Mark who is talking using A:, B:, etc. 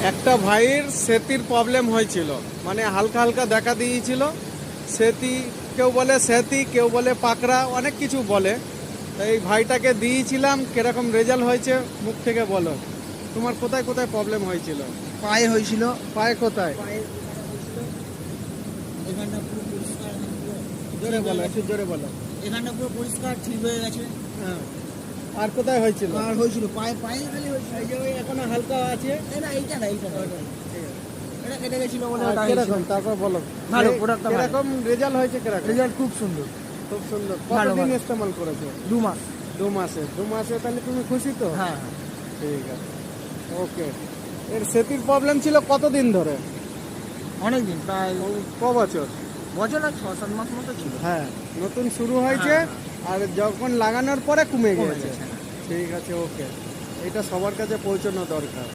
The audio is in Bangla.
A: একটা ভাইয়ের সেতির প্রবলেম হয়েছিল, মানে হালকা হালকা দেখা দিয়েছিল সেতি, কেউ বলে সেতি, কেউ বলে পাকড়া, অনেক কিছু বলে। তো এই ভাইটাকে দিয়েছিলাম, কিরকম রেজাল্ট হয়েছে মুখ থেকে বলো। তোমার কোথায় কোথায় প্রবলেম হয়েছিল?
B: পায়ে হয়েছিল,
A: পায়ে কোথায়?
B: পায়ে এখানটা পুরো পরিষ্কার,
A: জোরে বলো, একটু জোরে বলো।
B: এখানটা পুরো পরিষ্কার ঠিক হয়ে গেছে।
A: হ্যাঁ, আর কোথায় হয়েছিল?
B: আর হয়েছিল পায়ে, পায়ে খালি হয়েছিল।
A: এই যে ওই এখনো হালকা আছে।
B: এটা এইটা না, এইটা না, এটা কেটে গেছিল বলে
A: আর
B: ওটা
A: কিরকম
B: হয়েছিল।
A: তারপর বলো।
B: ভালো, প্রোডাক্টটা ভালো।
A: কিরকম রেজাল্ট হয়েছে? কিরকম
B: রেজাল্ট খুব সুন্দর।
A: খুব সুন্দর।
B: ভালো,
A: কতদিন
B: ভালো।
A: ইস্তেমাল করেছো?
B: 2 মাস।
A: 2 মাসে। 2 মাসে তাহলে তুমি খুশি তো?
B: হ্যাঁ,
A: ঠিক আছে, ওকে। এর সেতির প্রবলেম ছিল কতদিন ধরে?
B: অনেক দিন, প্রায়
A: ক বছর?
B: বছর না 6-7 মাস মতো ছিল।
A: হ্যাঁ, নতুন শুরু হয়েছে।
B: হ্যাঁ,
A: আর যখন লাগানোর পরে কমে
B: কমে
A: গেছে।
B: গেছে।
A: ঠিক আছে, ওকে। এটা সবার কাছে পৌঁছানো দরকার।